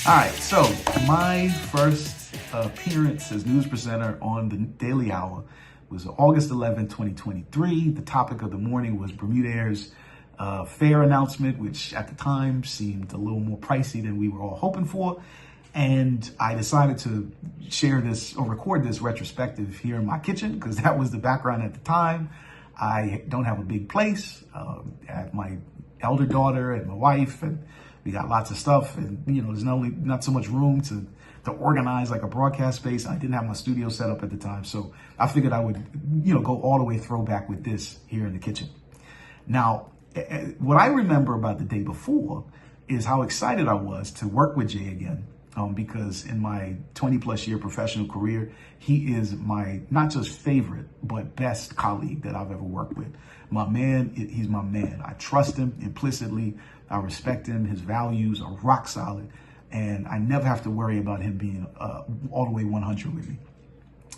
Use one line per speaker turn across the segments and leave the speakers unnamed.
All right, so my first appearance as news presenter on the Daily Hour was August 11, 2023. The topic of the morning was Bermuda Air's fare announcement, which at the time seemed a little more pricey than we were all hoping for. And I decided to share this or record this retrospective here in my kitchen because that was the background at the time. I don't have a big place. I have my elder daughter and my wife, and we got lots of stuff, and there's not so much room to organize like a broadcast space. I didn't have my studio set up at the time, so I figured I would go all the way throwback with this here in the kitchen. Now, what I remember about the day before is how excited I was to work with Jay again, because in my 20 plus year professional career, he is my not just favorite but best colleague that I've ever worked with. My man, he's my man. I trust him implicitly. I respect him. His values are rock solid, and I never have to worry about him being all the way 100 with me.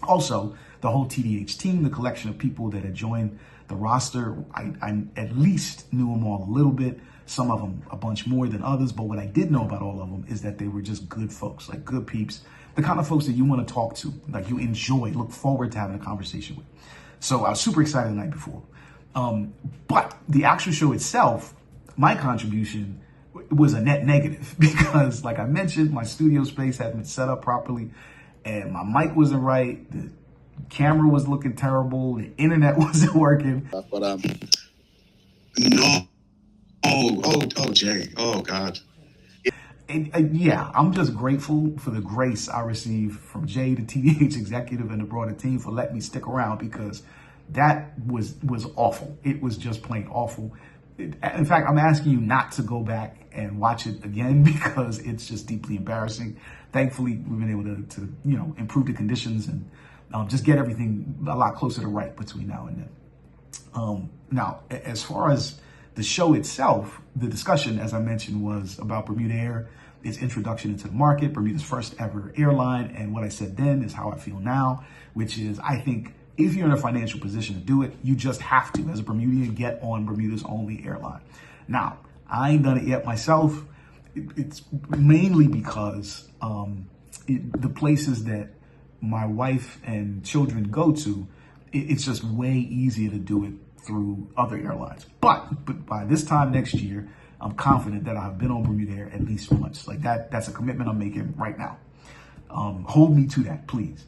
Also, the whole TDH team, the collection of people that had joined the roster, I at least knew them all a little bit. Some of them a bunch more than others, but what I did know about all of them is that they were just good folks, like good peeps, the kind of folks that you want to talk to, like you enjoy, look forward to having a conversation with. So I was super excited the night before. But the actual show itself, my contribution was a net negative because, like I mentioned, my studio space hadn't been set up properly and my mic wasn't right. The camera was looking terrible. The internet wasn't working.
But no. Oh, Jay. Oh, God.
Yeah, I'm just grateful for the grace I received from Jay, the TDH executive, and the broader team for letting me stick around because that was awful. It was just plain awful. In fact, I'm asking you not to go back and watch it again because it's just deeply embarrassing. Thankfully, we've been able to improve the conditions and just get everything a lot closer to right between now and then. Now, as far as the show itself, the discussion, as I mentioned, was about Bermuda Air, its introduction into the market, Bermuda's first ever airline. And what I said then is how I feel now, which is I think if you're in a financial position to do it, you just have to, as a Bermudian, get on Bermuda's only airline. Now, I ain't done it yet myself. It's mainly because the places that my wife and children go to, it's just way easier to do it through other airlines. But by this time next year, I'm confident that I've been on Bermuda Air at least once. Like that's a commitment I'm making right now. Hold me to that, please.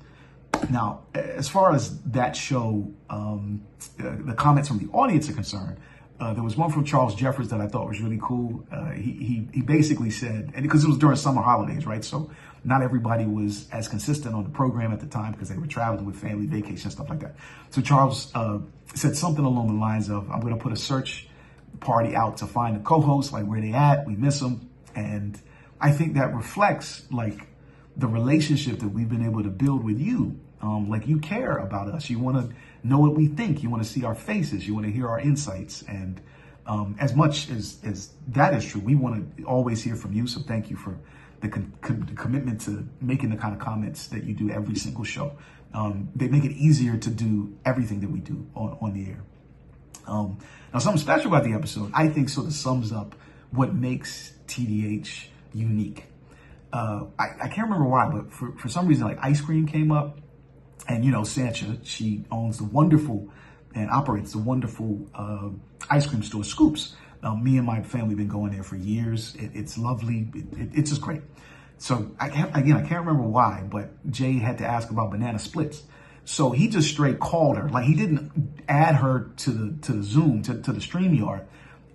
Now, as far as that show, the comments from the audience are concerned, there was one from Charles Jeffers that I thought was really cool. He basically said, and because it was during summer holidays, right? So not everybody was as consistent on the program at the time because they were traveling with family vacation, stuff like that. So Charles said something along the lines of, I'm going to put a search party out to find the co-hosts, like where they at, we miss them. And I think that reflects like the relationship that we've been able to build with you. Like you care about us. You want to know what we think. You want to see our faces. You want to hear our insights. And as much as that is true, we want to always hear from you. So thank you for the commitment to making the kind of comments that you do every single show. They make it easier to do everything that we do on the air. Now, something special about the episode, I think, sort of sums up what makes TDH unique. I can't remember why, but for some reason, like ice cream came up. And, Sancha, she owns the wonderful and operates the wonderful ice cream store, Scoops. Me and my family have been going there for years. It's lovely. It's just great. So I can't remember why, but Jay had to ask about banana splits. So he just straight called her. Like he didn't add her to the Zoom, to the StreamYard.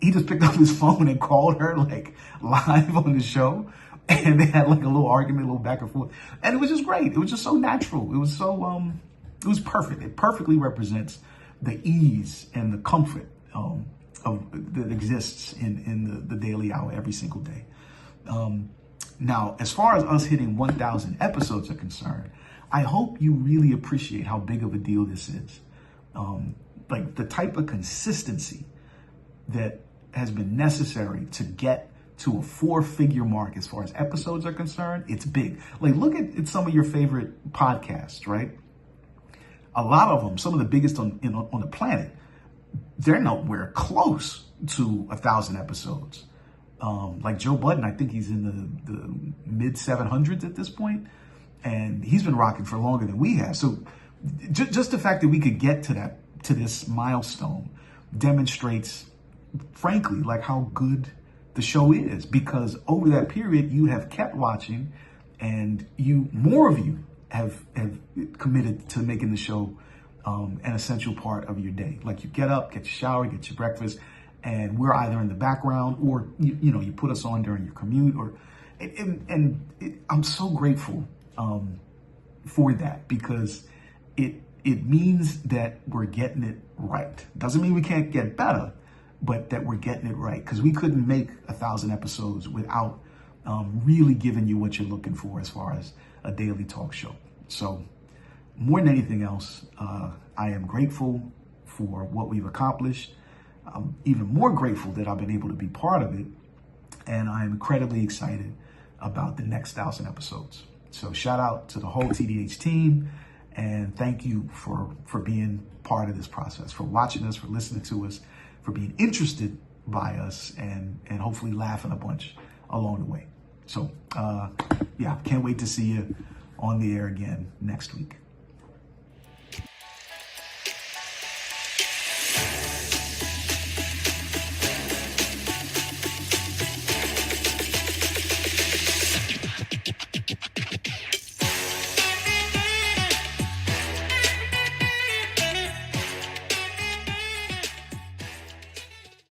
He just picked up his phone and called her like live on the show. And they had like a little argument, a little back and forth. And it was just great. It was just so natural. It was so, it was perfect. It perfectly represents the ease and the comfort that exists in the Daily Hour every single day. Now, as far as us hitting 1,000 episodes are concerned, I hope you really appreciate how big of a deal this is. Like the type of consistency that has been necessary to get to a 4-figure mark as far as episodes are concerned, it's big. Like look at some of your favorite podcasts, right? A lot of them, some of the biggest on the planet, they're nowhere close to 1,000 episodes. Like Joe Budden, I think he's in the mid 700s at this point, and he's been rocking for longer than we have. So just the fact that we could get to this milestone demonstrates, frankly, like how good the show is, because over that period you have kept watching, and more of you have committed to making the show an essential part of your day. Like you get up, get your shower, get your breakfast, and we're either in the background or you put us on during your commute, I'm so grateful for that, because it means that we're getting it right. Doesn't mean we can't get better, but that we're getting it right, because we couldn't make 1,000 episodes without really giving you what you're looking for as far as a daily talk show. So more than anything else, I am grateful for what we've accomplished. I'm even more grateful that I've been able to be part of it, and I'm incredibly excited about the next 1,000 episodes. So shout out to the whole TDH team, and thank you for being part of this process, for watching us, for listening to us, for being interested by us, and hopefully laughing a bunch along the way. So yeah, can't wait to see you on the air again next week.